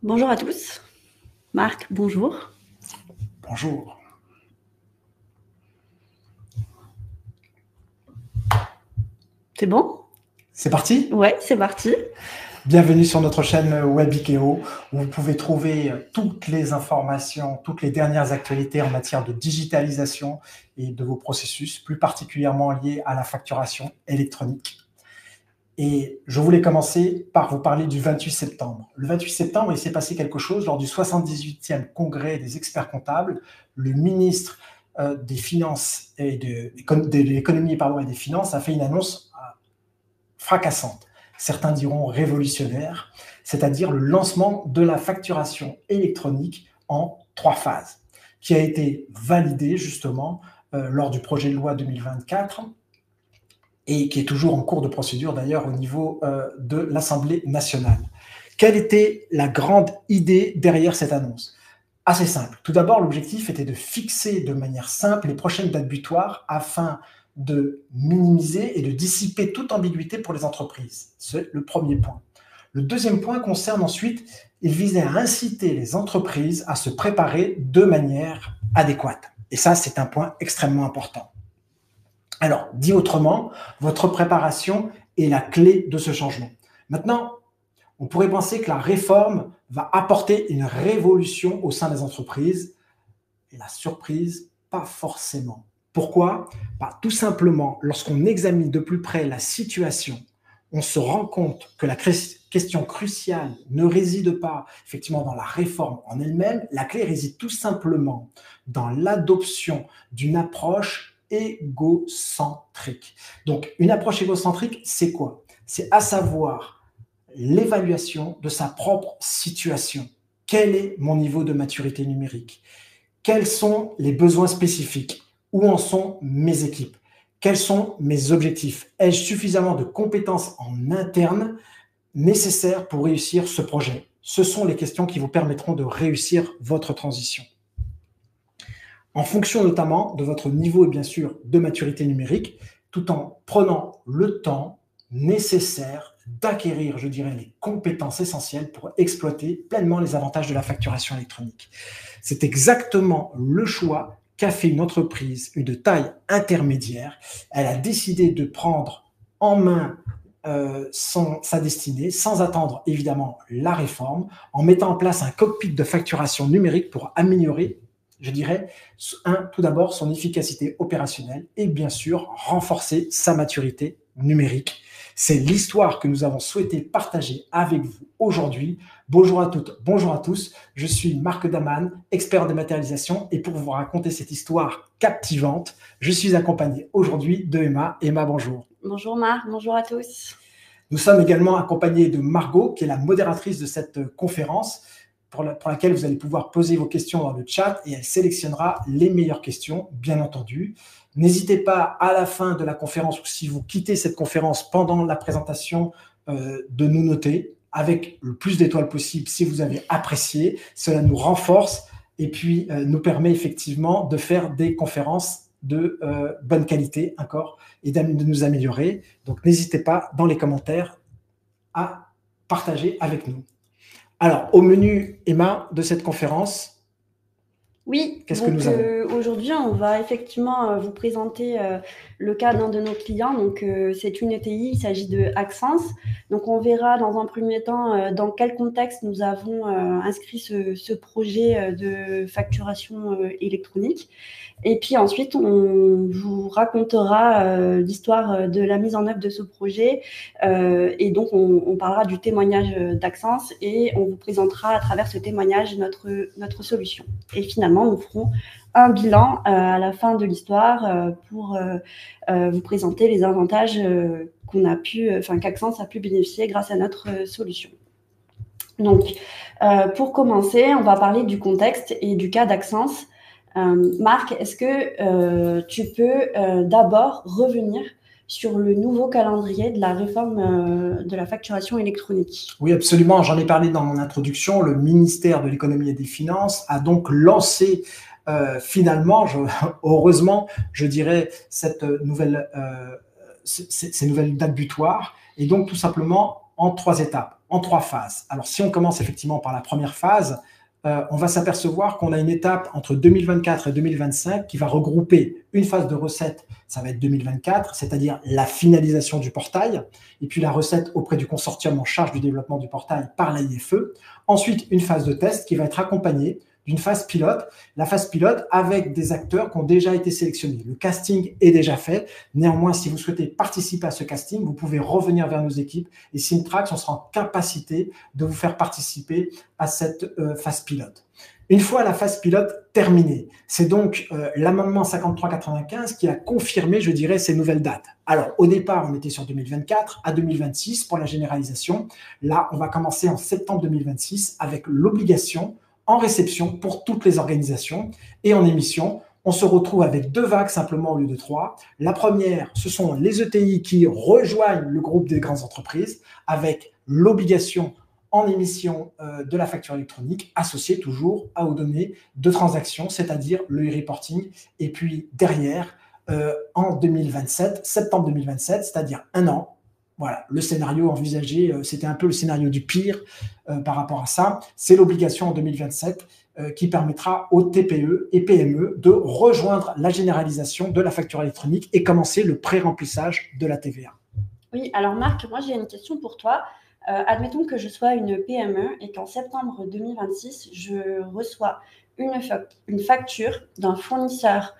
Bonjour à tous. Marc, bonjour. Bonjour. C'est bon? C'est parti? Ouais, c'est parti. Bienvenue sur notre chaîne Webikeo, où vous pouvez trouver toutes les informations, toutes les dernières actualités en matière de digitalisation et de vos processus, plus particulièrement liés à la facturation électronique. Et je voulais commencer par vous parler du 28 septembre. Le 28 septembre, il s'est passé quelque chose lors du 78e congrès des experts comptables. Le ministre des Finances et de l'économie et des Finances a fait une annonce fracassante. Certains diront révolutionnaire, c'est-à-dire le lancement de la facturation électronique en 3 phases, qui a été validé justement lors du projet de loi 2024 et qui est toujours en cours de procédure d'ailleurs au niveau de l'Assemblée nationale. Quelle était la grande idée derrière cette annonce? Assez simple. Tout d'abord, l'objectif était de fixer de manière simple les prochaines dates butoirs afin de minimiser et de dissiper toute ambiguïté pour les entreprises. C'est le premier point. Le deuxième point concerne ensuite, il visait à inciter les entreprises à se préparer de manière adéquate. Et ça, c'est un point extrêmement important. Alors, dit autrement, votre préparation est la clé de ce changement. Maintenant, on pourrait penser que la réforme va apporter une révolution au sein des entreprises. Et la surprise, pas forcément. Pourquoi? Tout simplement, lorsqu'on examine de plus près la situation, on se rend compte que la question cruciale ne réside pas effectivement dans la réforme en elle-même. La clé réside tout simplement dans l'adoption d'une approche égocentrique. Donc, une approche égocentrique, c'est quoi? C'est à savoir l'évaluation de sa propre situation. Quel est mon niveau de maturité numérique? Quels sont les besoins spécifiques? Où en sont mes équipes? Quels sont mes objectifs? Ai-je suffisamment de compétences en interne nécessaires pour réussir ce projet? Ce sont les questions qui vous permettront de réussir votre transition. En fonction notamment de votre niveau, bien sûr, de maturité numérique, tout en prenant le temps nécessaire d'acquérir, je dirais, les compétences essentielles pour exploiter pleinement les avantages de la facturation électronique. C'est exactement le choix qu'a fait une entreprise de taille intermédiaire. Elle a décidé de prendre en main sa destinée, sans attendre évidemment la réforme, en mettant en place un cockpit de facturation numérique pour améliorer, je dirais, tout d'abord son efficacité opérationnelle et bien sûr renforcer sa maturité numérique. C'est l'histoire que nous avons souhaité partager avec vous aujourd'hui. Bonjour à toutes, bonjour à tous. Je suis Marc Daman, expert en dématérialisation, et pour vous raconter cette histoire captivante, je suis accompagné aujourd'hui de Emma. Emma, bonjour. Bonjour Marc, bonjour à tous. Nous sommes également accompagnés de Margot, qui est la modératrice de cette conférence, pour laquelle vous allez pouvoir poser vos questions dans le chat et elle sélectionnera les meilleures questions, bien entendu. N'hésitez pas à la fin de la conférence ou si vous quittez cette conférence pendant la présentation de nous noter avec le plus d'étoiles possible si vous avez apprécié. Cela nous renforce et puis nous permet effectivement de faire des conférences de bonne qualité encore et de nous améliorer. Donc n'hésitez pas dans les commentaires à partager avec nous. Alors, au menu, Emma, de cette conférence, oui, qu'est-ce que nous avons? Aujourd'hui, on va effectivement vous présenter le cas d'un de nos clients. Donc, c'est une ETI, il s'agit de Axence. Donc, on verra dans un premier temps dans quel contexte nous avons inscrit ce projet de facturation électronique. Et puis ensuite, on vous racontera l'histoire de la mise en œuvre de ce projet. Et donc, on parlera du témoignage d'Axence et on vous présentera à travers ce témoignage notre solution. Et finalement, nous ferons un bilan à la fin de l'histoire pour vous présenter les avantages qu'Axence a pu bénéficier grâce à notre solution. Donc, pour commencer, on va parler du contexte et du cas d'Axence. Marc, est-ce que tu peux d'abord revenir sur le nouveau calendrier de la réforme de la facturation électronique? Oui, absolument. J'en ai parlé dans mon introduction. Le ministère de l'économie et des finances a donc lancé finalement, heureusement, je dirais, ces nouvelles dates butoirs et donc tout simplement en 3 étapes. en 3 phases. Alors, si on commence effectivement par la première phase, on va s'apercevoir qu'on a une étape entre 2024 et 2025 qui va regrouper une phase de recette, ça va être 2024, c'est-à-dire la finalisation du portail, et puis la recette auprès du consortium en charge du développement du portail par l'AIFE. Ensuite, une phase de test qui va être accompagnée d'une phase pilote. La phase pilote avec des acteurs qui ont déjà été sélectionnés. Le casting est déjà fait. Néanmoins, si vous souhaitez participer à ce casting, vous pouvez revenir vers nos équipes et Simtrax, on sera en capacité de vous faire participer à cette phase pilote. Une fois la phase pilote terminée, c'est donc l'amendement 5395 qui a confirmé, je dirais, ces nouvelles dates. Alors, au départ, on était sur 2024 à 2026 pour la généralisation. Là, on va commencer en septembre 2026 avec l'obligation en réception pour toutes les organisations et en émission. On se retrouve avec 2 vagues simplement au lieu de 3. La première, ce sont les ETI qui rejoignent le groupe des grandes entreprises avec l'obligation en émission de la facture électronique associée toujours aux données de transaction, c'est-à-dire le e-reporting. Et puis derrière, en 2027, septembre 2027, c'est-à-dire 1 an, voilà, le scénario envisagé, c'était un peu le scénario du pire par rapport à ça. C'est l'obligation en 2027 qui permettra aux TPE et PME de rejoindre la généralisation de la facture électronique et commencer le pré-remplissage de la TVA. Oui, alors Marc, moi j'ai une question pour toi. Admettons que je sois une PME et qu'en septembre 2026, je reçois une facture d'un fournisseur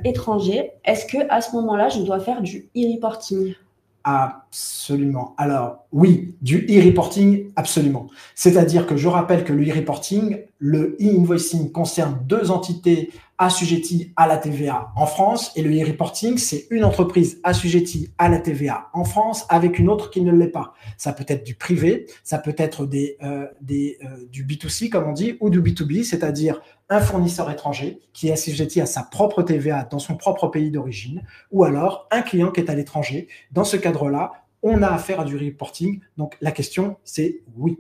étranger. Est-ce qu'à ce moment-là, je dois faire du e-reporting ? Absolument. Alors, oui, du e-reporting, absolument. C'est-à-dire que je rappelle que le e-reporting, le e-invoicing concerne 2 entités assujetties à la TVA en France et le e-reporting, c'est une entreprise assujettie à la TVA en France avec une autre qui ne l'est pas. Ça peut être du privé, ça peut être du B2C, comme on dit, ou du B2B, c'est-à-dire un fournisseur étranger qui est assujetti à sa propre TVA dans son propre pays d'origine, ou alors un client qui est à l'étranger. Dans ce cadre-là, on a affaire à du reporting. Donc, la question, c'est oui.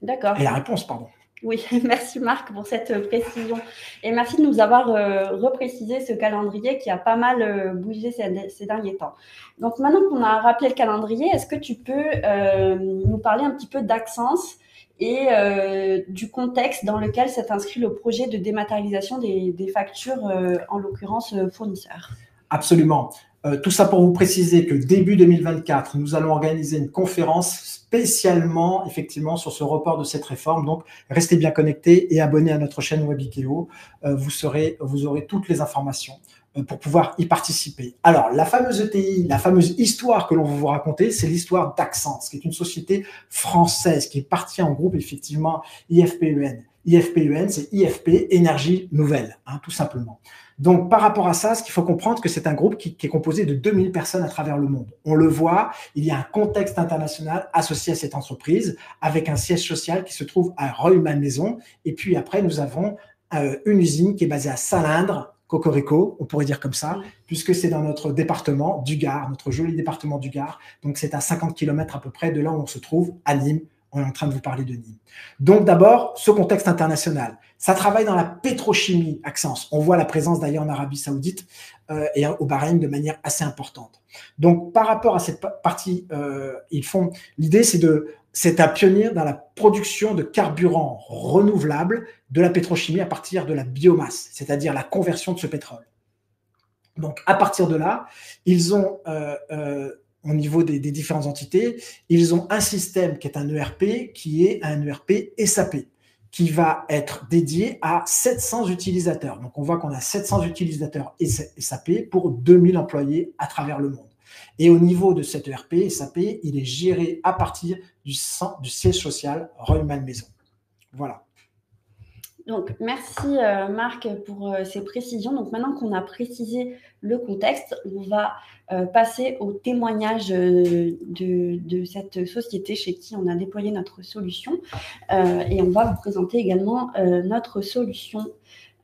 D'accord. Et la réponse, pardon. Oui, merci Marc pour cette précision. Et merci de nous avoir reprécisé ce calendrier qui a pas mal bougé ces derniers temps. Donc, maintenant qu'on a rappelé le calendrier, est-ce que tu peux nous parler un petit peu d'Axence et du contexte dans lequel s'est inscrit le projet de dématérialisation des factures, en l'occurrence fournisseurs? Absolument. Tout ça pour vous préciser que début 2024, nous allons organiser une conférence spécialement, effectivement, sur ce report de cette réforme. Donc, restez bien connectés et abonnés à notre chaîne Webikeo. Vous aurez toutes les informations pour pouvoir y participer. Alors, la fameuse ETI, la fameuse histoire que l'on va vous raconter, c'est l'histoire d'Axence, qui est une société française qui est partie en groupe, effectivement, IFPEN. IFPEN, c'est IFP, Énergie Nouvelle, tout simplement. Donc, par rapport à ça, ce qu'il faut comprendre, que c'est un groupe qui est composé de 2000 personnes à travers le monde. On le voit, il y a un contexte international associé à cette entreprise, avec un siège social qui se trouve à Rueil-Malmaison. Et puis après, nous avons une usine qui est basée à Salindre, Cocorico, on pourrait dire comme ça, puisque c'est dans notre département du Gard, notre joli département du Gard. Donc, c'est à 50 km à peu près de là où on se trouve, à Nîmes. On est en train de vous parler de Nîmes. Donc, d'abord, ce contexte international. Ça travaille dans la pétrochimie, Axians. On voit la présence d'ailleurs en Arabie Saoudite et au Bahreïn de manière assez importante. Donc, par rapport à cette partie, l'idée, c'est un pionnier dans la production de carburants renouvelables de la pétrochimie à partir de la biomasse, c'est-à-dire la conversion de ce pétrole. Donc, à partir de là, ils ont au niveau des différentes entités, ils ont un système qui est un ERP, qui est un ERP SAP, qui va être dédié à 700 utilisateurs. Donc, on voit qu'on a 700 utilisateurs SAP pour 2000 employés à travers le monde. Et au niveau de cet ERP SAP, il est géré à partir du siège social Rueil-Malmaison. Voilà. Donc, merci Marc pour ces précisions. Donc, maintenant qu'on a précisé le contexte, on va passer au témoignage de cette société chez qui on a déployé notre solution. Et on va vous présenter également notre solution.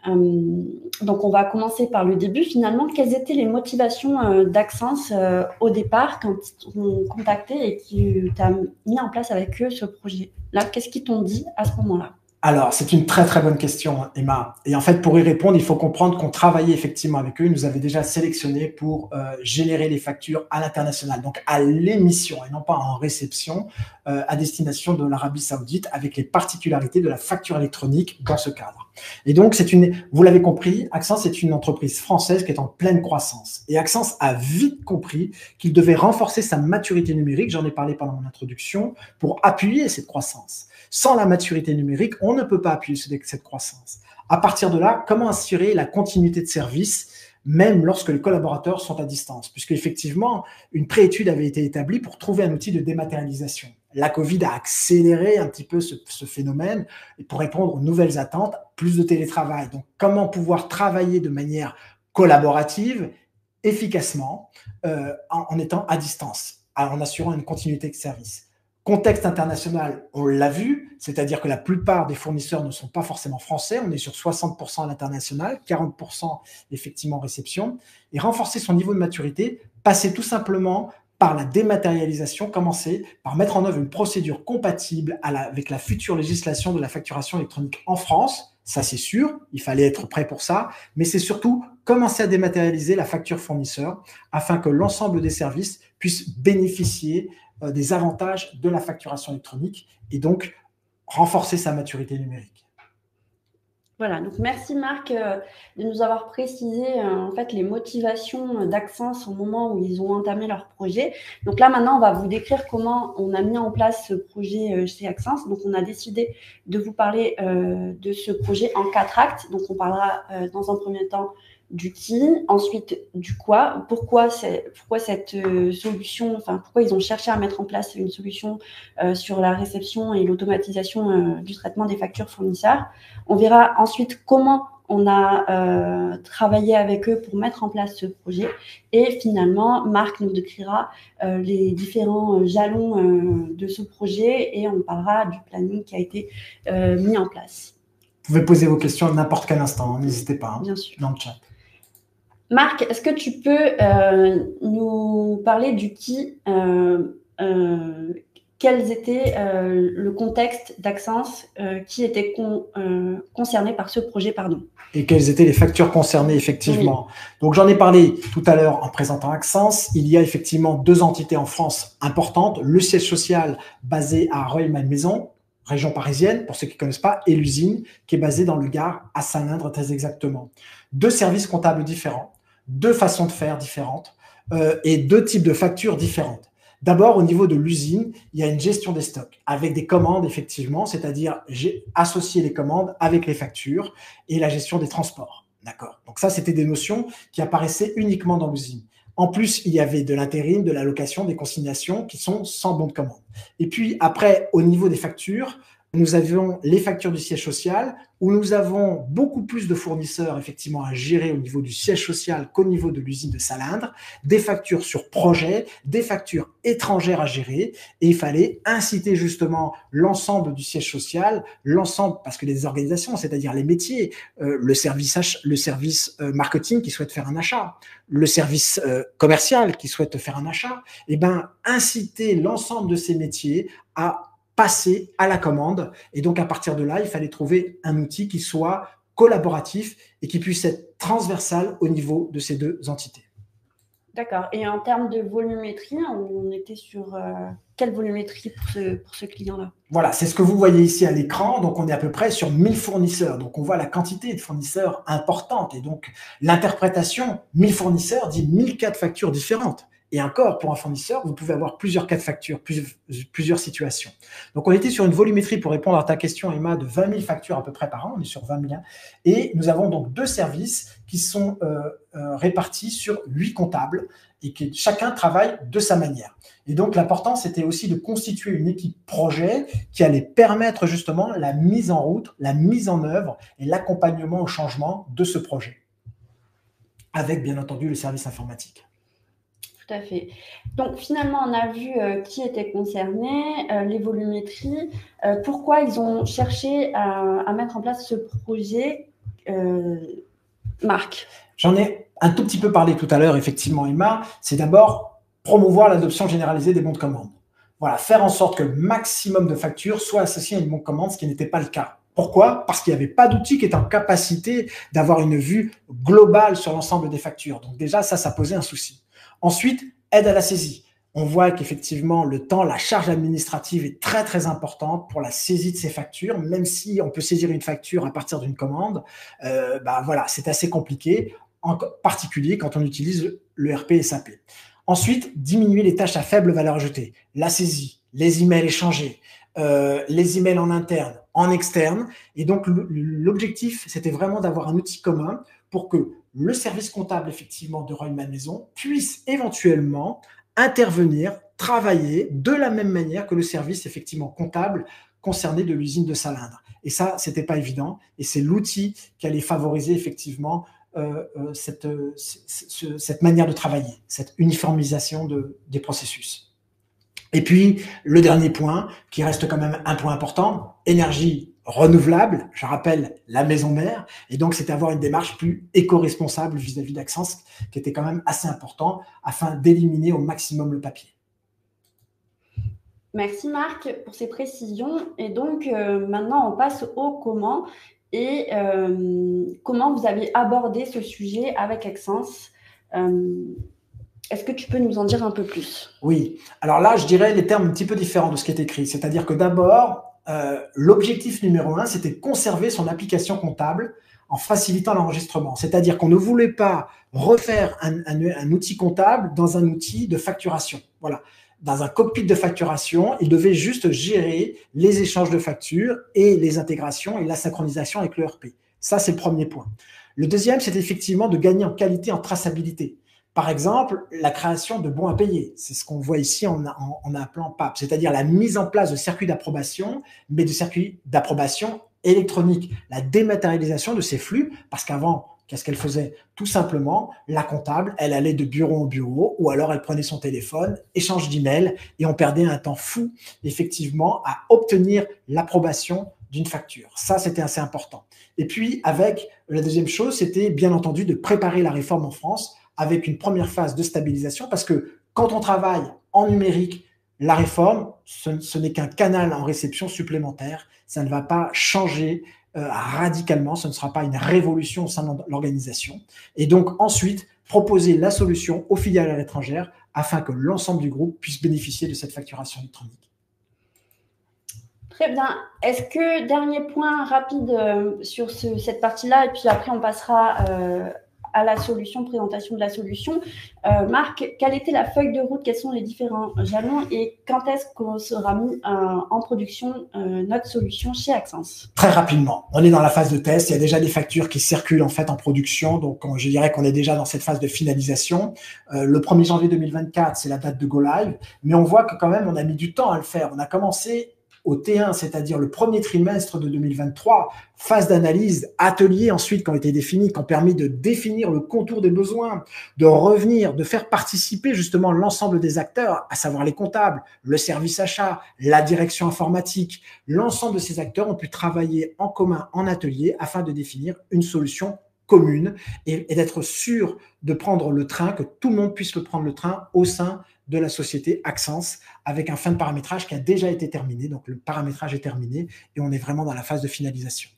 Donc, on va commencer par le début. Finalement, quelles étaient les motivations d'Axence au départ quand ils t'ont contacté et qui t'ont mis en place avec eux ce projet-là? Qu'est-ce qu'ils t'ont dit à ce moment-là? Alors, c'est une très très bonne question, Emma. Et en fait, pour y répondre, il faut comprendre qu'on travaillait effectivement avec eux. Ils nous avaient déjà sélectionnés pour générer les factures à l'international, donc à l'émission et non pas en réception à destination de l'Arabie Saoudite, avec les particularités de la facture électronique dans ce cadre. Et donc, vous l'avez compris, Axence est une entreprise française qui est en pleine croissance. Et Axence a vite compris qu'il devait renforcer sa maturité numérique, j'en ai parlé pendant mon introduction, pour appuyer cette croissance. Sans la maturité numérique, on ne peut pas appuyer cette croissance. À partir de là, comment assurer la continuité de service, même lorsque les collaborateurs sont à distance? Puisque effectivement, une préétude avait été établie pour trouver un outil de dématérialisation. La Covid a accéléré un petit peu ce phénomène et pour répondre aux nouvelles attentes, plus de télétravail. Donc, comment pouvoir travailler de manière collaborative, efficacement, en étant à distance, en assurant une continuité de service. Contexte international, on l'a vu, c'est-à-dire que la plupart des fournisseurs ne sont pas forcément français. On est sur 60% à l'international, 40% effectivement réception. Et renforcer son niveau de maturité, passer tout simplement par la dématérialisation, commencer par mettre en œuvre une procédure compatible avec la future législation de la facturation électronique en France. Ça, c'est sûr, il fallait être prêt pour ça. Mais c'est surtout commencer à dématérialiser la facture fournisseur afin que l'ensemble des services puissent bénéficier des avantages de la facturation électronique et donc renforcer sa maturité numérique. Voilà, donc merci Marc de nous avoir précisé en fait les motivations d'Axence au moment où ils ont entamé leur projet. Donc là maintenant on va vous décrire comment on a mis en place ce projet chez Axence. Donc on a décidé de vous parler de ce projet en 4 actes. Donc on parlera dans un premier temps du qui, ensuite du quoi, pourquoi cette solution, enfin pourquoi ils ont cherché à mettre en place une solution sur la réception et l'automatisation du traitement des factures fournisseurs. On verra ensuite comment on a travaillé avec eux pour mettre en place ce projet et finalement Marc nous décrira les différents jalons de ce projet et on parlera du planning qui a été mis en place. Vous pouvez poser vos questions à n'importe quel instant, n'hésitez pas, bien sûr, dans le chat. Marc, est-ce que tu peux nous parler du qui, quels étaient le contexte d'Axence qui était concerné par ce projet, pardon. Et quelles étaient les factures concernées, effectivement. Oui. Donc, j'en ai parlé tout à l'heure en présentant Axence. Il y a effectivement 2 entités en France importantes. Le siège social basé à Rueil-Malmaison, région parisienne, pour ceux qui ne connaissent pas, et l'usine qui est basée dans le Gard, à Saint-Lindre, très exactement. 2 services comptables différents, 2 façons de faire différentes et 2 types de factures différentes. D'abord, au niveau de l'usine, il y a une gestion des stocks avec des commandes, effectivement, c'est-à-dire j'ai associé les commandes avec les factures et la gestion des transports. D'accord. Donc ça, c'était des notions qui apparaissaient uniquement dans l'usine. En plus, il y avait de l'intérim, de la location, des consignations qui sont sans bon de commande. Et puis après, au niveau des factures, nous avions les factures du siège social où nous avons beaucoup plus de fournisseurs effectivement à gérer au niveau du siège social qu'au niveau de l'usine de Saint-Lindre, des factures sur projet, des factures étrangères à gérer et il fallait inciter justement l'ensemble du siège social, l'ensemble, parce que les organisations, c'est-à-dire les métiers, le service marketing qui souhaite faire un achat, le service commercial qui souhaite faire un achat, et ben inciter l'ensemble de ces métiers à passer à la commande. Et donc, à partir de là, il fallait trouver un outil qui soit collaboratif et qui puisse être transversal au niveau de ces 2 entités. D'accord. Et en termes de volumétrie, on était sur quelle volumétrie pour ce client-là? Voilà, c'est ce que vous voyez ici à l'écran. Donc, on est à peu près sur 1000 fournisseurs. Donc, on voit la quantité de fournisseurs importante. Et donc, l'interprétation, 1000 fournisseurs dit 1000 cas de factures différentes. Et encore, pour un fournisseur, vous pouvez avoir plusieurs cas de facture, plusieurs situations. Donc, on était sur une volumétrie, pour répondre à ta question, Emma, de 20 000 factures à peu près par an. On est sur 20 000. Et nous avons donc 2 services qui sont répartis sur 8 comptables et que chacun travaille de sa manière. Et donc, l'important, c'était aussi de constituer une équipe projet qui allait permettre justement la mise en route, la mise en œuvre et l'accompagnement au changement de ce projet. Avec, bien entendu, le service informatique. Tout à fait. Donc, finalement, on a vu qui était concerné, les volumétries, pourquoi ils ont cherché à mettre en place ce projet. Marc. J'en ai un tout petit peu parlé tout à l'heure, effectivement, Emma. C'est d'abord promouvoir l'adoption généralisée des bons de commande. Voilà, faire en sorte que le maximum de factures soient associées à une bon de commande, ce qui n'était pas le cas. Pourquoi? Parce qu'il n'y avait pas d'outil qui était en capacité d'avoir une vue globale sur l'ensemble des factures. Donc déjà, ça posait un souci. Ensuite, aide à la saisie. On voit qu'effectivement, le temps, la charge administrative est très, très importante pour la saisie de ces factures. Même si on peut saisir une facture à partir d'une commande, voilà, c'est assez compliqué, en particulier quand on utilise le RP SAP. Ensuite, diminuer les tâches à faible valeur ajoutée. La saisie, les emails échangés, les emails en interne, en externe. Et donc, l'objectif, c'était vraiment d'avoir un outil commun pour que le service comptable, effectivement, de Royman Maison puisse éventuellement intervenir, travailler de la même manière que le service, effectivement, comptable concerné de l'usine de Salindre. Et ça, c'était pas évident. Et c'est l'outil qui allait favoriser, effectivement, cette manière de travailler, cette uniformisation des processus. Et puis, le dernier point, qui reste quand même un point important, énergie renouvelable, je rappelle la maison mère, et donc c'était avoir une démarche plus éco-responsable vis-à-vis d'Axence, qui était quand même assez important, afin d'éliminer au maximum le papier. Merci Marc pour ces précisions. Et donc, maintenant, on passe au comment. Et comment vous avez abordé ce sujet avec Axence. Est-ce que tu peux nous en dire un peu plus? Oui. Alors là, je dirais les termes un petit peu différents de ce qui est écrit. C'est-à-dire que d'abord, l'objectif numéro 1, c'était conserver son application comptable en facilitant l'enregistrement. C'est-à-dire qu'on ne voulait pas refaire un outil comptable dans un outil de facturation. Voilà. Dans un cockpit de facturation, il devait juste gérer les échanges de factures et les intégrations et la synchronisation avec l'ERP. Ça, c'est le premier point. Le deuxième, c'est effectivement de gagner en qualité, en traçabilité. Par exemple, la création de bons à payer. C'est ce qu'on voit ici en appelant PAP, c'est-à-dire la mise en place de circuits d'approbation, mais de circuits d'approbation électronique, la dématérialisation de ces flux, parce qu'avant, qu'est-ce qu'elle faisait? Tout simplement, la comptable, elle allait de bureau en bureau, ou alors elle prenait son téléphone, échange d'emails, et on perdait un temps fou, effectivement, à obtenir l'approbation d'une facture. Ça, c'était assez important. Et puis, avec la deuxième chose, c'était bien entendu de préparer la réforme en France, avec une première phase de stabilisation, parce que quand on travaille en numérique, la réforme, ce n'est qu'un canal en réception supplémentaire. Ça ne va pas changer radicalement, ce ne sera pas une révolution au sein de l'organisation. Et donc ensuite, proposer la solution aux filiales étrangères afin que l'ensemble du groupe puisse bénéficier de cette facturation électronique. Très bien. Est-ce que, dernier point rapide sur cette partie-là, et puis après on passera à la solution, présentation de la solution. Marc, quelle était la feuille de route? Quels sont les différents jalons et quand est-ce qu'on sera mis en production notre solution chez Axence? Très rapidement. On est dans la phase de test. Il y a déjà des factures qui circulent en fait en production. Donc, je dirais qu'on est déjà dans cette phase de finalisation. Le 1er janvier 2024, c'est la date de Go Live. Mais on voit que quand même, on a mis du temps à le faire. On a commencé au T1, c'est-à-dire le premier trimestre de 2023, phase d'analyse, ateliers ensuite qui ont été définis, qui ont permis de définir le contour des besoins, de revenir, de faire participer justement l'ensemble des acteurs, à savoir les comptables, le service achat, la direction informatique. L'ensemble de ces acteurs ont pu travailler en commun en atelier afin de définir une solution commune et d'être sûr de prendre le train, que tout le monde puisse le prendre le train au sein de la société Axence, avec un fin de paramétrage qui a déjà été terminé. Donc, le paramétrage est terminé et on est vraiment dans la phase de finalisation.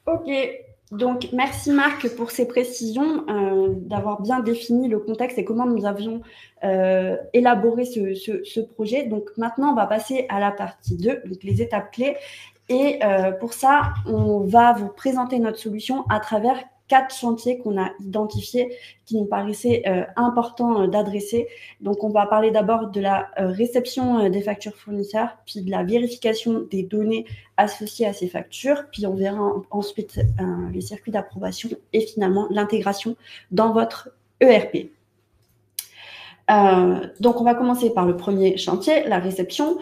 Ok, donc merci Marc pour ces précisions, d'avoir bien défini le contexte et comment nous avions élaboré ce projet. Donc, maintenant, on va passer à la partie 2, donc les étapes clés. Et pour ça, on va vous présenter notre solution à travers 4 chantiers qu'on a identifiés qui nous paraissaient importants d'adresser. Donc, on va parler d'abord de la réception des factures fournisseurs, puis de la vérification des données associées à ces factures, puis on verra ensuite les circuits d'approbation et finalement l'intégration dans votre ERP. Donc, on va commencer par le premier chantier, la réception.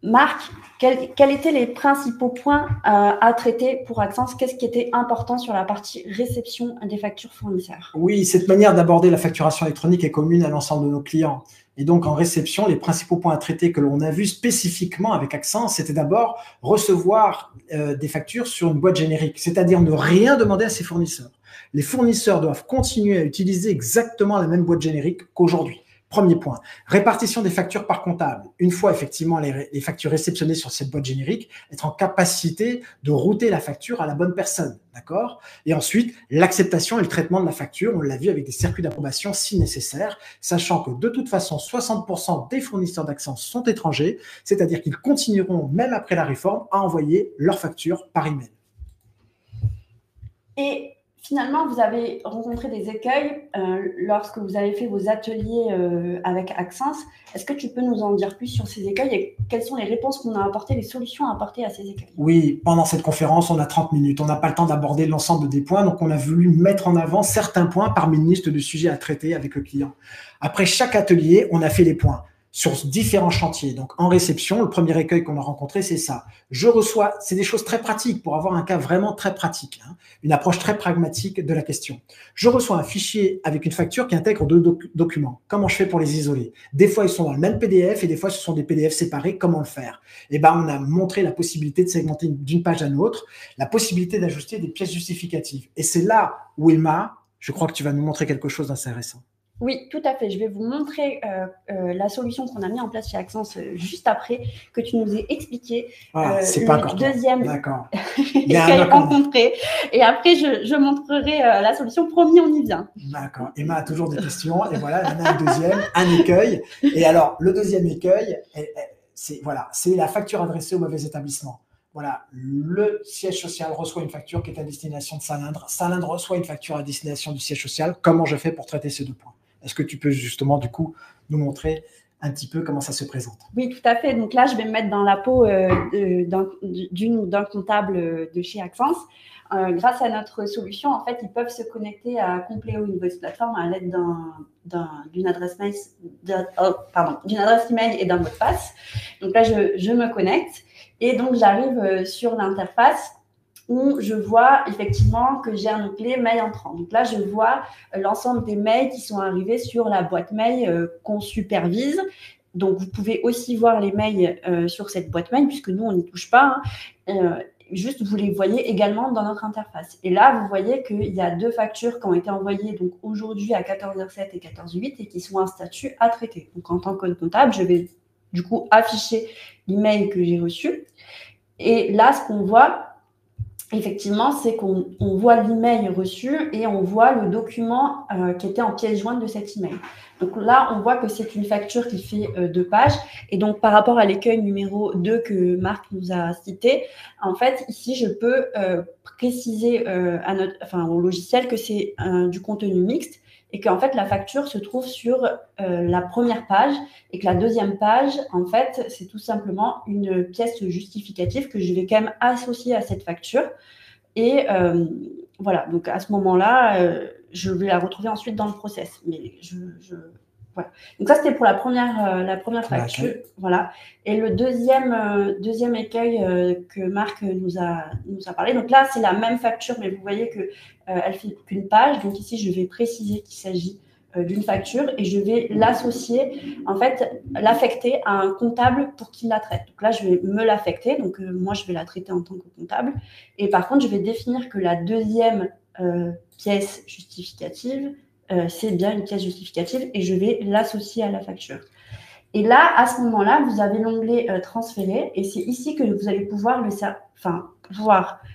Marc, quels étaient les principaux points à traiter pour Axence? Qu'est-ce qui était important sur la partie réception des factures fournisseurs? Oui, cette manière d'aborder la facturation électronique est commune à l'ensemble de nos clients. Et donc, en réception, les principaux points à traiter que l'on a vus spécifiquement avec Axence, c'était d'abord recevoir des factures sur une boîte générique, c'est-à-dire ne rien demander à ses fournisseurs. Les fournisseurs doivent continuer à utiliser exactement la même boîte générique qu'aujourd'hui. Premier point, répartition des factures par comptable. Une fois effectivement les factures réceptionnées sur cette boîte générique, être en capacité de router la facture à la bonne personne, d'accord? Et ensuite, l'acceptation et le traitement de la facture, on l'a vu avec des circuits d'approbation si nécessaire, sachant que de toute façon, 60% des fournisseurs d'Axence sont étrangers, c'est-à-dire qu'ils continueront, même après la réforme, à envoyer leurs factures par email. Et finalement, vous avez rencontré des écueils lorsque vous avez fait vos ateliers avec Axence. Est-ce que tu peux nous en dire plus sur ces écueils et quelles sont les réponses qu'on a apportées, les solutions à apporter à ces écueils? Oui, pendant cette conférence, on a 30 minutes. On n'a pas le temps d'aborder l'ensemble des points, donc on a voulu mettre en avant certains points parmi une liste de sujets à traiter avec le client. Après chaque atelier, on a fait les points sur différents chantiers. Donc, en réception, le premier écueil qu'on a rencontré, c'est ça. Je reçois, c'est des choses très pratiques pour avoir un cas vraiment très pratique, hein, une approche très pragmatique de la question. Je reçois un fichier avec une facture qui intègre deux documents. Comment je fais pour les isoler? Des fois, ils sont dans le même PDF et des fois, ce sont des PDF séparés. Comment le faire? Eh ben, on a montré la possibilité de segmenter d'une page à l'autre, la possibilité d'ajuster des pièces justificatives. Et c'est là où Wilma, je crois que tu vas nous montrer quelque chose d'intéressant. Oui, tout à fait. Je vais vous montrer la solution qu'on a mis en place chez Axence juste après que tu nous aies expliqué c'est pas encore deuxième écueil rencontré. Et après, je montrerai la solution. Promis, on y vient. D'accord. Emma a toujours des questions. Et voilà, il y en a un deuxième, un écueil. Et alors, le deuxième écueil, c'est la facture adressée au mauvais établissement. Voilà, le siège social reçoit une facture qui est à destination de Salindre. Salindre reçoit une facture à destination du siège social. Comment je fais pour traiter ces deux points? Est-ce que tu peux justement, du coup, nous montrer un petit peu comment ça se présente? Oui, tout à fait. Donc là, je vais me mettre dans la peau d'un comptable de chez Axence. Grâce à notre solution, en fait, ils peuvent se connecter à Compleo Invoice Platform à l'aide d'une adresse mail, d'une adresse email et d'un mot de passe. Donc là, je me connecte et donc j'arrive sur l'interface où je vois effectivement que j'ai un onglet mail entrant. Donc là, je vois l'ensemble des mails qui sont arrivés sur la boîte mail qu'on supervise. Donc, vous pouvez aussi voir les mails sur cette boîte mail, puisque nous, on n'y touche pas. Juste, vous les voyez également dans notre interface. Et là, vous voyez qu'il y a deux factures qui ont été envoyées donc aujourd'hui à 14h07 et 14h08 et qui sont un statut à traiter. Donc, en tant que comptable, je vais du coup afficher l'email que j'ai reçu. Et là, ce qu'on voit, effectivement, c'est qu'on voit l'email reçu et on voit le document qui était en pièce jointe de cet email. Donc là, on voit que c'est une facture qui fait 2 pages. Et donc, par rapport à l'écueil numéro 2 que Marc nous a cité, en fait, ici, je peux préciser au logiciel que c'est du contenu mixte et qu'en fait, la facture se trouve sur la première page et que la deuxième page, en fait, c'est tout simplement une pièce justificative que je vais quand même associer à cette facture. Et voilà, donc à ce moment-là, je vais la retrouver ensuite dans le process. Mais voilà. Donc ça, c'était pour la première facture. Voilà. Et le deuxième écueil que Marc nous a parlé. Donc là, c'est la même facture, mais vous voyez que elle fait qu'une page. Donc ici, je vais préciser qu'il s'agit d'une facture et je vais l'associer, en fait, l'affecter à un comptable pour qu'il la traite. Donc là, je vais me l'affecter. Donc moi, je vais la traiter en tant que comptable. Et par contre, je vais définir que la deuxième pièce justificative, c'est bien une pièce justificative et je vais l'associer à la facture. Et là, à ce moment-là, vous avez l'onglet transférer et c'est ici que vous allez pouvoir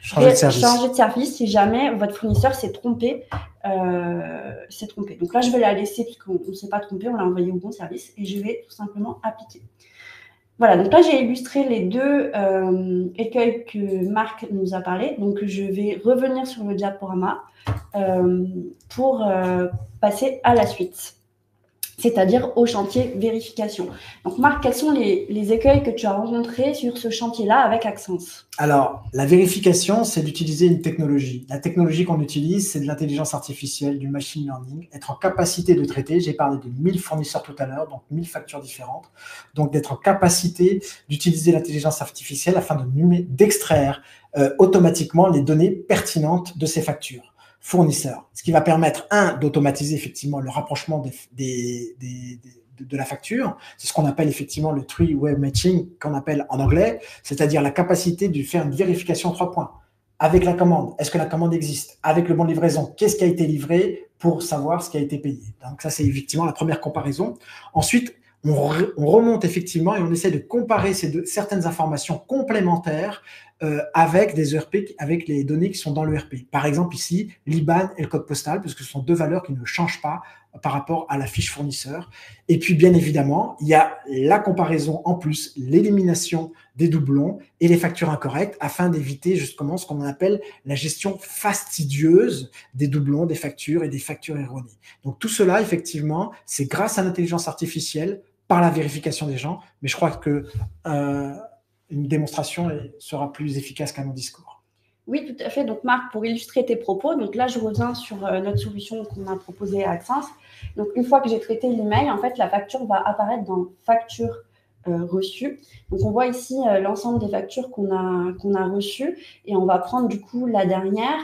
changer de service si jamais votre fournisseur s'est trompé. Donc là, je vais la laisser puisqu'on ne s'est pas trompé, on l'a envoyé au bon service et je vais tout simplement appliquer. Voilà, donc là, j'ai illustré les deux écueils que Marc nous a parlé. Donc, je vais revenir sur le diaporama pour passer à la suite, c'est-à-dire au chantier vérification. Donc, Marc, quels sont les écueils que tu as rencontrés sur ce chantier-là avec Axence? Alors, la vérification, c'est d'utiliser une technologie. La technologie qu'on utilise, c'est de l'intelligence artificielle, du machine learning, être en capacité de traiter. J'ai parlé de 1000 fournisseurs tout à l'heure, donc 1000 factures différentes. Donc, d'être en capacité d'utiliser l'intelligence artificielle afin d'extraire automatiquement les données pertinentes de ces factures fournisseurs. Ce qui va permettre, d'automatiser effectivement le rapprochement de la facture. C'est ce qu'on appelle effectivement le three-way matching, qu'on appelle en anglais, c'est-à-dire la capacité de faire une vérification en 3 points. avec la commande, est-ce que la commande existe? Avec le bon de livraison, qu'est-ce qui a été livré pour savoir ce qui a été payé? Donc ça, c'est effectivement la première comparaison. Ensuite, on remonte effectivement et on essaie de comparer certaines informations complémentaires avec des ERP, avec les données qui sont dans l'ERP. Par exemple, ici, l'IBAN et le code postal, parce que ce sont deux valeurs qui ne changent pas par rapport à la fiche fournisseur. Et puis, bien évidemment, il y a la comparaison en plus, l'élimination des doublons et les factures incorrectes afin d'éviter justement ce qu'on appelle la gestion fastidieuse des doublons, des factures et des factures erronées. Donc, tout cela, effectivement, c'est grâce à l'intelligence artificielle par la vérification des gens, mais je crois que une démonstration sera plus efficace qu'un discours. Oui, tout à fait. Donc, Marc, pour illustrer tes propos, donc là, je reviens sur notre solution qu'on a proposée à Axence. Donc, une fois que j'ai traité l'email, en fait, la facture va apparaître dans facture reçue. Donc, on voit ici l'ensemble des factures qu'on a reçues et on va prendre du coup la dernière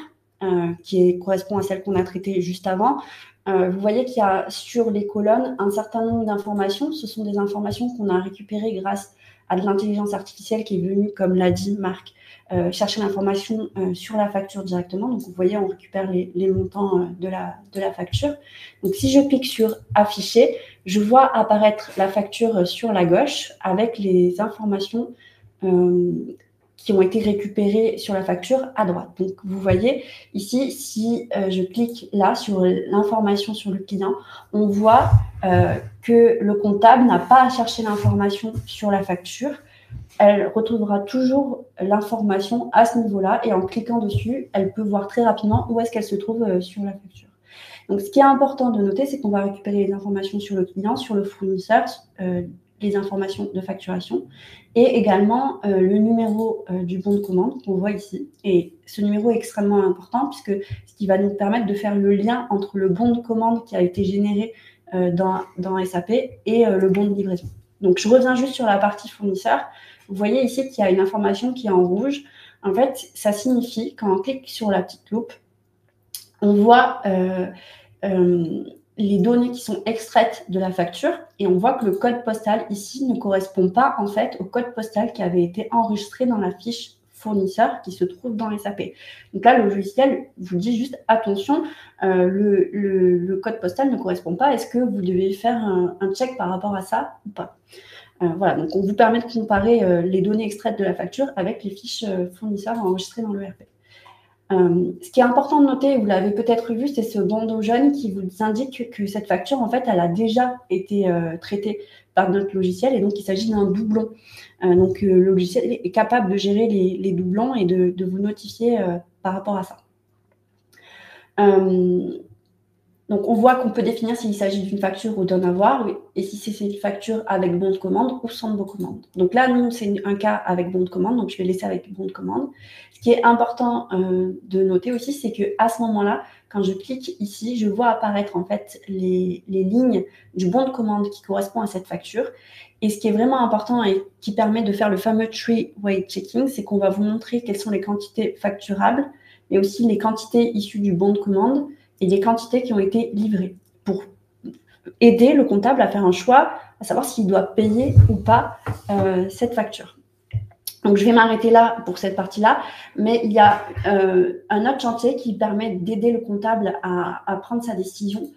qui correspond à celle qu'on a traitée juste avant. Vous voyez qu'il y a sur les colonnes un certain nombre d'informations. Ce sont des informations qu'on a récupérées grâce à de l'intelligence artificielle qui est venue, comme l'a dit Marc, chercher l'information sur la facture directement. Donc, vous voyez, on récupère les montants de la facture. Donc, si je clique sur « Afficher », je vois apparaître la facture sur la gauche avec les informations qui ont été récupérées sur la facture à droite. Donc, vous voyez ici, si je clique là sur l'information sur le client, on voit que le comptable n'a pas à chercher l'information sur la facture. Elle retrouvera toujours l'information à ce niveau-là et en cliquant dessus, elle peut voir très rapidement où est-ce qu'elle se trouve sur la facture. Donc, ce qui est important de noter, c'est qu'on va récupérer les informations sur le client, sur le fournisseur, les informations de facturation et également le numéro du bon de commande qu'on voit ici. Et ce numéro est extrêmement important puisque ce qui va nous permettre de faire le lien entre le bon de commande qui a été généré dans SAP et le bon de livraison. Donc, je reviens juste sur la partie fournisseur. Vous voyez ici qu'il y a une information qui est en rouge. En fait, ça signifie, quand on clique sur la petite loupe, on voit les données qui sont extraites de la facture et on voit que le code postal ici ne correspond pas en fait au code postal qui avait été enregistré dans la fiche fournisseur qui se trouve dans SAP. Donc là, le logiciel vous dit juste attention, le code postal ne correspond pas. Est-ce que vous devez faire un check par rapport à ça ou pas? Voilà, donc on vous permet de comparer les données extraites de la facture avec les fiches fournisseurs enregistrées dans l'ERP. Ce qui est important de noter, vous l'avez peut-être vu, c'est ce bandeau jaune qui vous indique que cette facture, en fait, elle a déjà été traitée par notre logiciel et donc il s'agit d'un doublon. Donc le logiciel est capable de gérer les doublons et de vous notifier par rapport à ça. Donc, on voit qu'on peut définir s'il s'agit d'une facture ou d'un avoir, et si c'est une facture avec bon de commande ou sans bon de commande. Donc là, nous, c'est un cas avec bon de commande, donc je vais laisser avec bon de commande. Ce qui est important de noter aussi, c'est qu'à ce moment-là, quand je clique ici, je vois apparaître en fait les lignes du bon de commande qui correspond à cette facture. Et ce qui est vraiment important et qui permet de faire le fameux three-way checking, c'est qu'on va vous montrer quelles sont les quantités facturables, mais aussi les quantités issues du bon de commande, et des quantités qui ont été livrées pour aider le comptable à faire un choix, à savoir s'il doit payer ou pas cette facture. Donc, je vais m'arrêter là pour cette partie-là, mais il y a un autre chantier qui permet d'aider le comptable à prendre sa décision.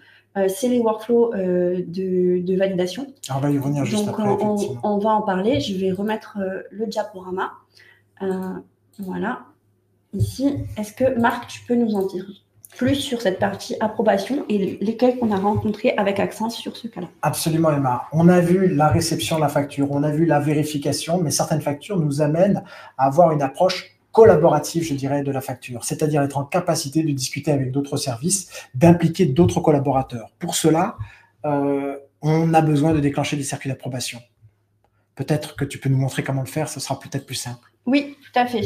C'est les workflows de validation. On va y revenir juste après, effectivement. On va en parler. Je vais remettre le diaporama. Voilà. Ici, est-ce que, Marc, tu peux nous en dire plus sur cette partie approbation et lesquels qu'on a rencontrés avec Axence sur ce cas-là? Absolument, Emma. On a vu la réception de la facture, on a vu la vérification, mais certaines factures nous amènent à avoir une approche collaborative, je dirais, de la facture, c'est-à-dire être en capacité de discuter avec d'autres services, d'impliquer d'autres collaborateurs. Pour cela, on a besoin de déclencher des circuits d'approbation. Peut-être que tu peux nous montrer comment le faire, ce sera peut-être plus simple. Oui, tout à fait.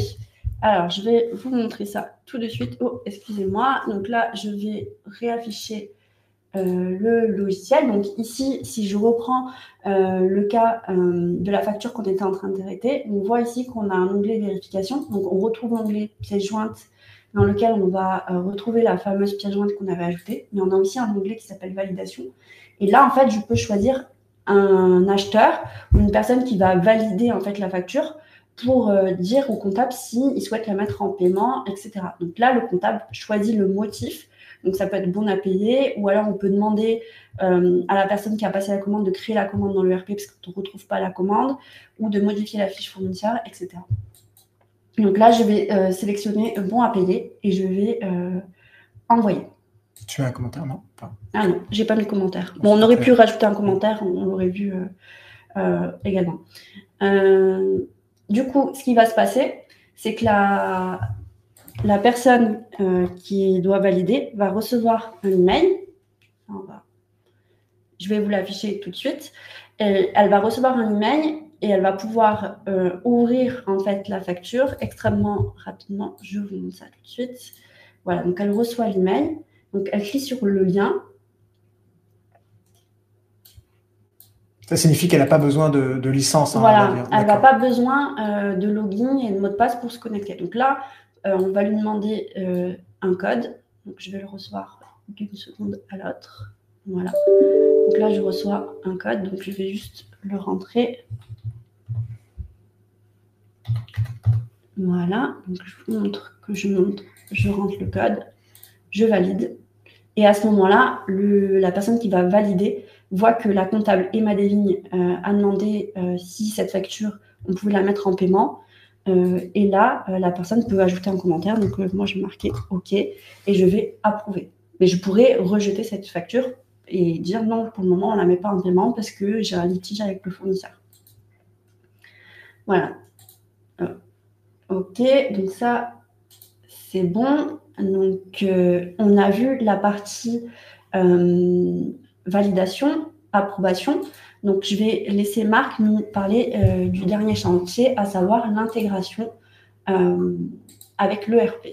Alors, je vais vous montrer ça tout de suite. Oh, excusez-moi. Donc là, je vais réafficher le logiciel. Donc ici, si je reprends le cas de la facture qu'on était en train de traiter, on voit ici qu'on a un onglet vérification. Donc, on retrouve l'onglet pièce jointe dans lequel on va retrouver la fameuse pièce jointe qu'on avait ajoutée. Mais on a aussi un onglet qui s'appelle validation. Et là, en fait, je peux choisir un acheteur ou une personne qui va valider en fait la facture pour dire au comptable s'il souhaite la mettre en paiement, etc. Donc là, le comptable choisit le motif. Donc ça peut être bon à payer, ou alors on peut demander à la personne qui a passé la commande de créer la commande dans l'ERP parce qu'on ne retrouve pas la commande, ou de modifier la fiche fournisseur, etc. Donc là, je vais sélectionner bon à payer et je vais envoyer. Tu as un commentaire, non? Ah non, j'ai pas mis de commentaire. Bon, on aurait pu rajouter un commentaire, on l'aurait vu également. Du coup, ce qui va se passer, c'est que la personne qui doit valider va recevoir un email. Je vais vous l'afficher tout de suite. Elle va recevoir un email et elle va pouvoir ouvrir en fait la facture extrêmement rapidement. Je vous montre ça tout de suite. Voilà, donc elle reçoit l'email. Donc elle clique sur le lien. Ça signifie qu'elle n'a pas besoin de licence. Voilà, elle n'a pas besoin de login et de mot de passe pour se connecter. Donc là, on va lui demander un code. Donc je vais le recevoir d'une seconde à l'autre. Voilà. Donc là, je reçois un code. Donc je vais juste le rentrer. Voilà. Donc je vous montre que je rentre le code. Je valide. Et à ce moment-là, la personne qui va valider voit que la comptable Emma Desvignes a demandé si cette facture, on pouvait la mettre en paiement. Et là, la personne peut ajouter un commentaire. Donc, moi, je vais marquer OK et je vais approuver. Mais je pourrais rejeter cette facture et dire non, pour le moment, on ne la met pas en paiement parce que j'ai un litige avec le fournisseur. Voilà. OK, donc ça, c'est bon. Donc, on a vu la partie validation, approbation. Donc, je vais laisser Marc nous parler du dernier chantier, à savoir l'intégration avec l'ERP.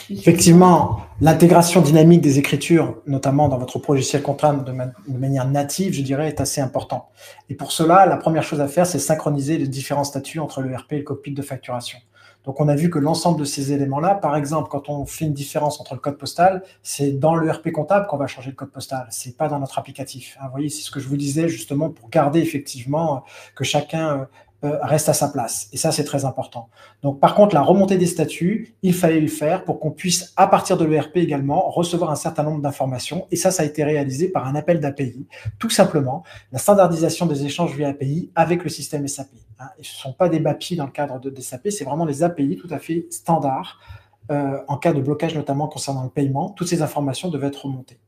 Effectivement, l'intégration dynamique des écritures, notamment dans votre logiciel comptable de manière native, je dirais, est assez important. Et pour cela, la première chose à faire, c'est synchroniser les différents statuts entre l'ERP et le cockpit de facturation. Donc, on a vu que l'ensemble de ces éléments-là, par exemple, quand on fait une différence entre le code postal, c'est dans l'ERP comptable qu'on va changer le code postal, c'est pas dans notre applicatif. Vous voyez, c'est ce que je vous disais justement pour garder effectivement que chacun reste à sa place. Et ça, c'est très important. Donc, par contre, la remontée des statuts, il fallait le faire pour qu'on puisse, à partir de l'ERP également, recevoir un certain nombre d'informations. Et ça a été réalisé par un appel d'API. Tout simplement, la standardisation des échanges via API avec le système SAP. Et ce ne sont pas des BAPI dans le cadre de SAP, c'est vraiment les API tout à fait standards. En cas de blocage, notamment concernant le paiement, toutes ces informations devaient être remontées.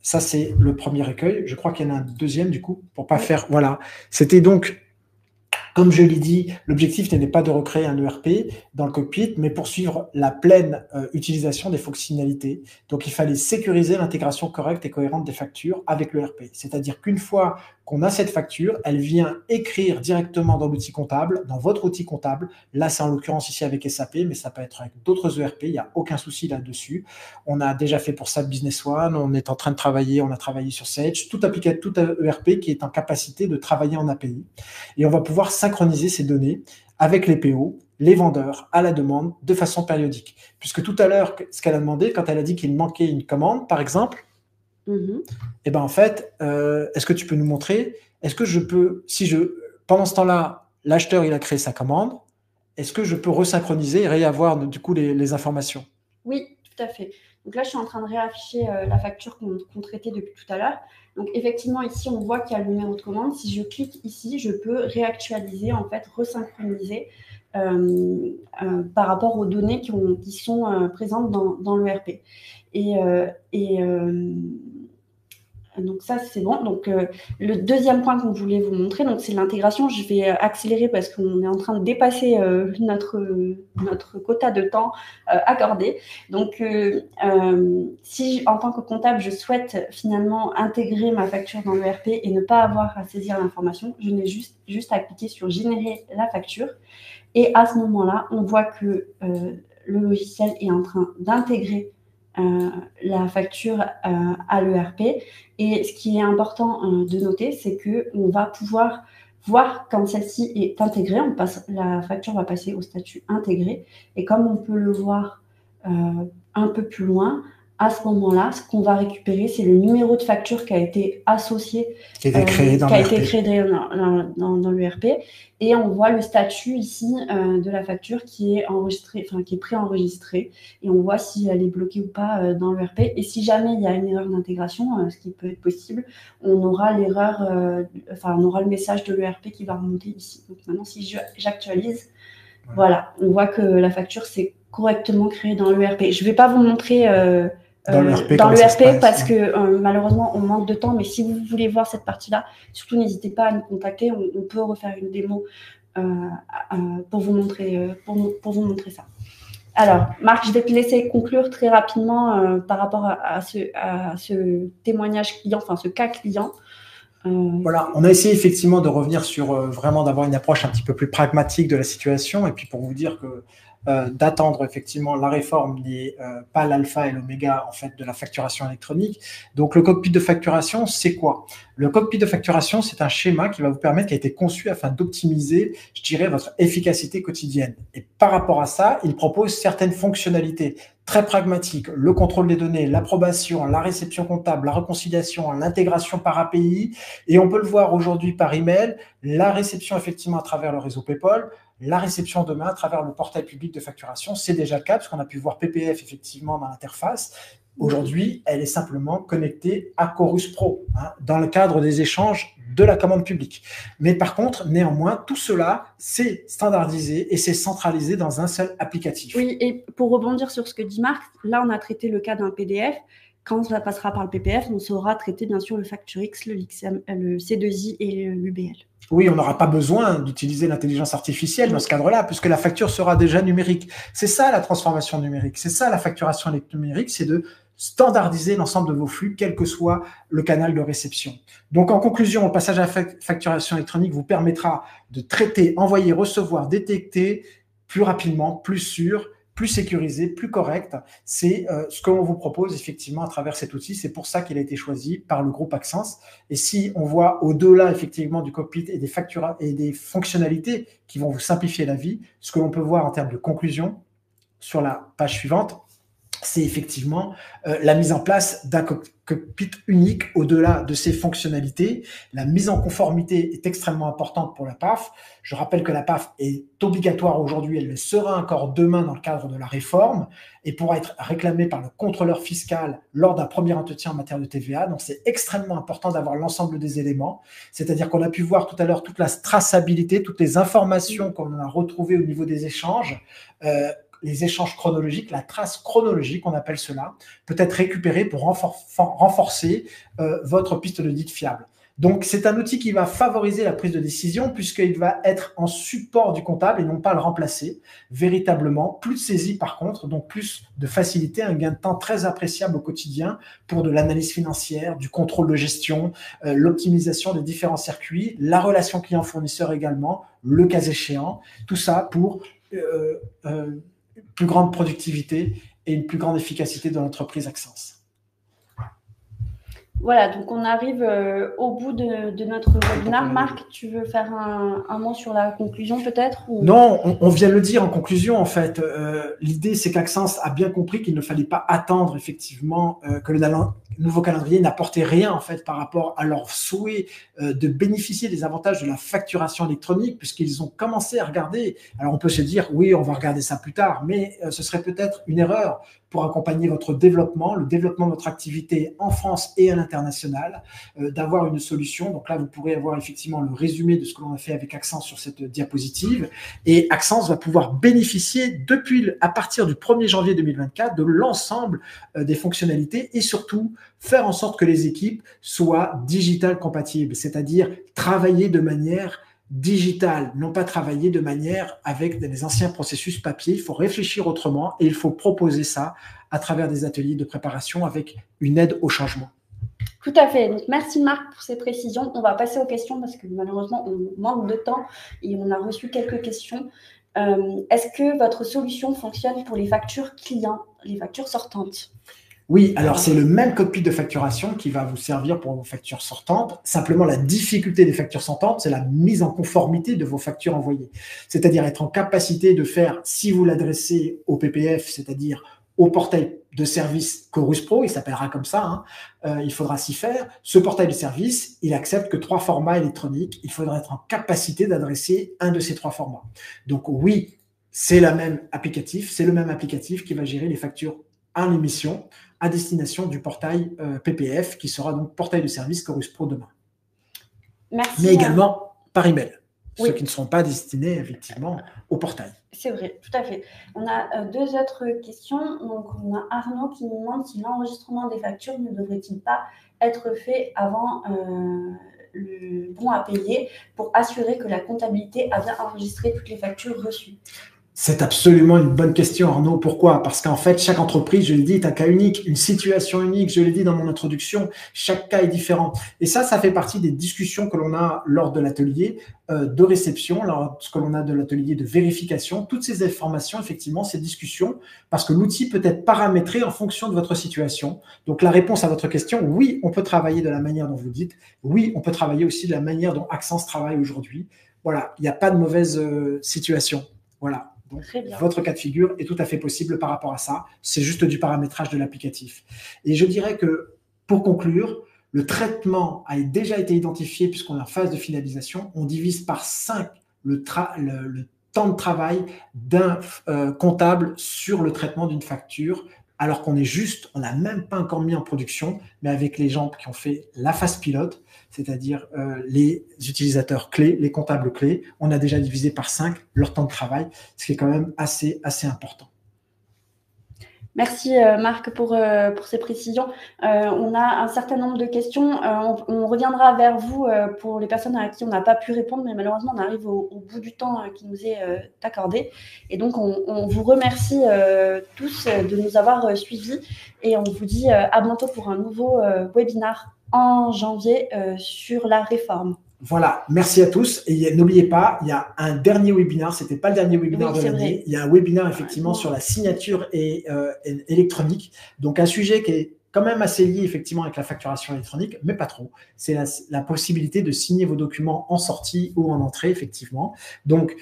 Ça, c'est le premier recueil. Je crois qu'il y en a un deuxième, du coup, pour ne pas faire... Voilà. C'était donc... Comme je l'ai dit, l'objectif n'est pas de recréer un ERP dans le cockpit, mais poursuivre la pleine utilisation des fonctionnalités. Donc, il fallait sécuriser l'intégration correcte et cohérente des factures avec l'ERP. C'est-à-dire qu'une fois qu'on a cette facture, elle vient écrire directement dans l'outil comptable, dans votre outil comptable. Là, c'est en l'occurrence ici avec SAP, mais ça peut être avec d'autres ERP. Il n'y a aucun souci là-dessus. On a déjà fait pour SAP Business One. On est en train de travailler, on a travaillé sur Sage. Tout ERP qui est en capacité de travailler en API. Et on va pouvoir synchroniser ces données avec les PO, les vendeurs, à la demande, de façon périodique. Puisque tout à l'heure, ce qu'elle a demandé, quand elle a dit qu'il manquait une commande, par exemple, et ben en fait, est-ce que tu peux nous montrer, est-ce que je peux, pendant ce temps-là, l'acheteur, il a créé sa commande, est-ce que je peux resynchroniser et réavoir du coup les informations? Oui, tout à fait. Donc là, je suis en train de réafficher la facture qu'on traitait depuis tout à l'heure. Donc effectivement, ici, on voit qu'il y a le numéro de commande. Si je clique ici, je peux réactualiser, en fait, resynchroniser par rapport aux données qui sont présentes dans l'ERP. Donc ça, c'est bon. Donc le deuxième point qu'on voulait vous montrer, c'est l'intégration. Je vais accélérer parce qu'on est en train de dépasser notre quota de temps accordé. Donc si en tant que comptable, je souhaite finalement intégrer ma facture dans l'ERP et ne pas avoir à saisir l'information, je n'ai juste à cliquer sur générer la facture. Et à ce moment-là, on voit que le logiciel est en train d'intégrer la facture à l'ERP. Et ce qui est important de noter, c'est qu'on va pouvoir voir quand celle-ci est intégrée. La facture va passer au statut intégré. Et comme on peut le voir un peu plus loin, à ce moment-là, ce qu'on va récupérer, c'est le numéro de facture qui a été associé, qui a été créé dans dans l'ERP. Et on voit le statut ici de la facture qui est enregistrée, enfin qui est préenregistrée. Et on voit si elle est bloquée ou pas dans l'ERP. Et si jamais il y a une erreur d'intégration, ce qui peut être possible, on aura l'erreur, on aura le message de l'ERP qui va remonter ici. Donc maintenant, si j'actualise, voilà, on voit que la facture s'est correctement créée dans l'ERP. Je ne vais pas vous montrer dans l'ERP parce que malheureusement, on manque de temps. Mais si vous voulez voir cette partie-là, surtout n'hésitez pas à nous contacter. On peut refaire une démo pour vous montrer ça. Alors, Marc, je vais te laisser conclure très rapidement par rapport à ce témoignage client, enfin ce cas client. Voilà, on a essayé effectivement de revenir sur vraiment d'avoir une approche un petit peu plus pragmatique de la situation, et puis pour vous dire que d'attendre effectivement la réforme n'est pas l'alpha et l'oméga en fait de la facturation électronique. Donc le cockpit de facturation, c'est quoi? Le cockpit de facturation, c'est un schéma qui va vous permettre, qui a été conçu afin d'optimiser, je dirais, votre efficacité quotidienne. Et par rapport à ça, il propose certaines fonctionnalités très pragmatiques: le contrôle des données, l'approbation, la réception comptable, la réconciliation, l'intégration par API, et on peut le voir aujourd'hui par email, la réception effectivement à travers le réseau PayPal, la réception demain à travers le portail public de facturation. C'est déjà le cas, parce qu'on a pu voir PPF effectivement dans l'interface. Aujourd'hui, elle est simplement connectée à Chorus Pro, dans le cadre des échanges de la commande publique. Mais par contre, néanmoins, tout cela, c'est standardisé et c'est centralisé dans un seul applicatif. Oui, et pour rebondir sur ce que dit Marc, là, on a traité le cas d'un PDF. Quand ça passera par le PPF, on saura traiter bien sûr le FactureX, le C2I et l'UBL. Oui, on n'aura pas besoin d'utiliser l'intelligence artificielle dans ce cadre-là, puisque la facture sera déjà numérique. C'est ça la transformation numérique, c'est ça la facturation numérique, c'est de standardiser l'ensemble de vos flux, quel que soit le canal de réception. Donc en conclusion, le passage à la facturation électronique vous permettra de traiter, envoyer, recevoir, détecter plus rapidement, plus sûr, plus sécurisé, plus correct. C'est ce que l'on vous propose effectivement à travers cet outil. C'est pour ça qu'il a été choisi par le groupe Axence. Et si on voit au-delà effectivement du cockpit et des factures et des fonctionnalités qui vont vous simplifier la vie, ce que l'on peut voir en termes de conclusion sur la page suivante, c'est effectivement la mise en place d'un cockpit unique au-delà de ces fonctionnalités. La mise en conformité est extrêmement importante pour la PAF. Je rappelle que la PAF est obligatoire aujourd'hui, elle le sera encore demain dans le cadre de la réforme et pourra être réclamée par le contrôleur fiscal lors d'un premier entretien en matière de TVA. Donc c'est extrêmement important d'avoir l'ensemble des éléments. C'est-à-dire qu'on a pu voir tout à l'heure toute la traçabilité, toutes les informations qu'on a retrouvées au niveau des échanges, les échanges chronologiques, la trace chronologique, on appelle cela, peut être récupérée pour renforcer votre piste d'audit fiable. Donc, c'est un outil qui va favoriser la prise de décision puisqu'il va être en support du comptable et non pas le remplacer véritablement. Plus de saisie par contre, donc plus de facilité, un gain de temps très appréciable au quotidien pour de l'analyse financière, du contrôle de gestion, l'optimisation des différents circuits, la relation client-fournisseur également, le cas échéant, tout ça pour plus grande productivité et une plus grande efficacité de l'entreprise Axence. Voilà, donc on arrive au bout de notre webinaire. Marc, tu veux faire un mot sur la conclusion peut-être ou... Non, on vient de le dire en conclusion en fait. L'idée, c'est qu'Axence a bien compris qu'il ne fallait pas attendre effectivement que le nouveau calendrier n'apportait rien en fait par rapport à leur souhait de bénéficier des avantages de la facturation électronique, puisqu'ils ont commencé à regarder. Alors on peut se dire oui, on va regarder ça plus tard, mais ce serait peut-être une erreur pour accompagner votre développement, le développement de votre activité en France et à l'international, d'avoir une solution. Donc là, vous pourrez avoir effectivement le résumé de ce que l'on a fait avec Axence sur cette diapositive. Et Axence va pouvoir bénéficier à partir du 1er janvier 2024 de l'ensemble des fonctionnalités et surtout faire en sorte que les équipes soient digital compatibles, c'est-à-dire travailler de manière digital, non pas travailler de manière avec des anciens processus papier. Il faut réfléchir autrement et il faut proposer ça à travers des ateliers de préparation avec une aide au changement. Tout à fait. Donc, merci Marc pour ces précisions. On va passer aux questions parce que malheureusement, on manque de temps et on a reçu quelques questions. Est-ce que votre solution fonctionne pour les factures clients, les factures sortantes ? Oui, alors c'est le même cockpit de facturation qui va vous servir pour vos factures sortantes. Simplement, la difficulté des factures sortantes, c'est la mise en conformité de vos factures envoyées. C'est-à-dire être en capacité de faire, si vous l'adressez au PPF, c'est-à-dire au portail de service Chorus Pro, il s'appellera comme ça, hein, il faudra s'y faire. Ce portail de service, il accepte que 3 formats électroniques. Il faudra être en capacité d'adresser un de ces 3 formats. Donc oui, c'est le même applicatif qui va gérer les factures en émission à destination du portail PPF, qui sera donc portail de service Chorus Pro demain. Merci. Mais également par email. Oui. Ceux qui ne seront pas destinés effectivement au portail. C'est vrai, tout à fait. On a 2 autres questions. Donc, on a Arnaud qui nous demande si l'enregistrement des factures ne devrait-il pas être fait avant le bon à payer pour assurer que la comptabilité a bien enregistré toutes les factures reçues. C'est absolument une bonne question, Arnaud. Pourquoi? Parce qu'en fait, chaque entreprise, je l'ai dit, est un cas unique, une situation unique. Je l'ai dit dans mon introduction, chaque cas est différent. Et ça fait partie des discussions que l'on a lors de l'atelier de réception, lorsque l'on a de l'atelier de vérification. Toutes ces informations, effectivement, ces discussions, parce que l'outil peut être paramétré en fonction de votre situation. Donc, la réponse à votre question, oui, on peut travailler de la manière dont vous dites. Oui, on peut travailler aussi de la manière dont Axence travaille aujourd'hui. Voilà, il n'y a pas de mauvaise situation. Voilà. Donc, votre cas de figure est tout à fait possible par rapport à ça. C'est juste du paramétrage de l'applicatif. Et je dirais que, pour conclure, le traitement a déjà été identifié puisqu'on est en phase de finalisation. On divise par 5 le temps de travail d'un comptable sur le traitement d'une facture, alors qu'on on n'a même pas encore mis en production, mais avec les gens qui ont fait la phase pilote, c'est-à-dire les utilisateurs clés, les comptables clés, on a déjà divisé par 5 leur temps de travail, ce qui est quand même assez important. Merci Marc pour ces précisions. On a un certain nombre de questions. On reviendra vers vous pour les personnes à qui on n'a pas pu répondre, mais malheureusement, on arrive au bout du temps qui nous est accordé. Et donc, on vous remercie tous de nous avoir suivis et on vous dit à bientôt pour un nouveau webinaire en janvier sur la réforme. Voilà, merci à tous. Et n'oubliez pas, il y a un dernier webinaire, ce n'était pas le dernier webinaire de l'année. Il y a un webinaire effectivement sur la signature électronique. Donc un sujet qui est quand même assez lié effectivement avec la facturation électronique, mais pas trop. C'est la possibilité de signer vos documents en sortie ou en entrée, effectivement. Donc,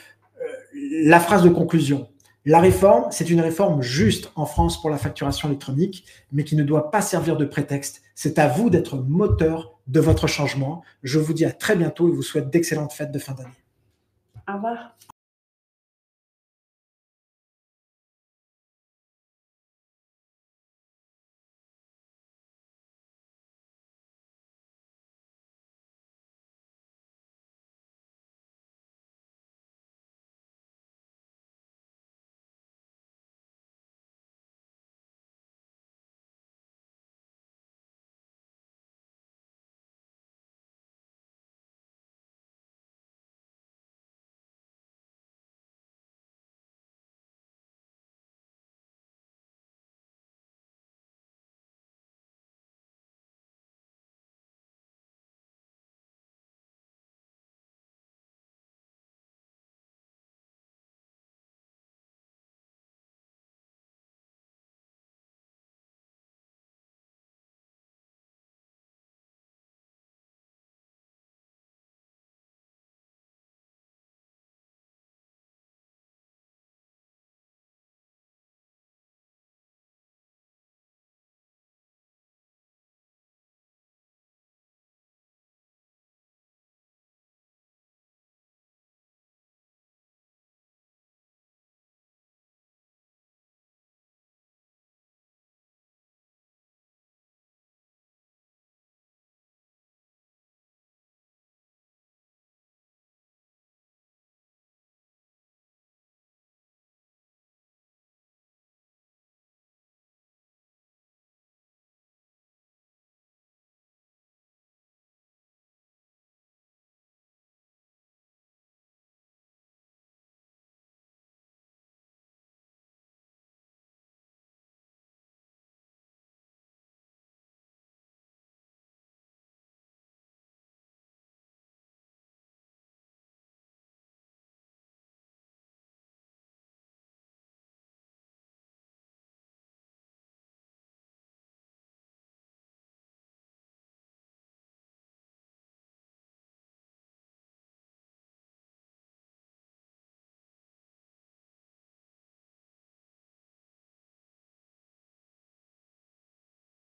la phrase de conclusion. La réforme, c'est une réforme juste en France pour la facturation électronique, mais qui ne doit pas servir de prétexte. C'est à vous d'être moteur de votre changement. Je vous dis à très bientôt et vous souhaite d'excellentes fêtes de fin d'année. Au revoir.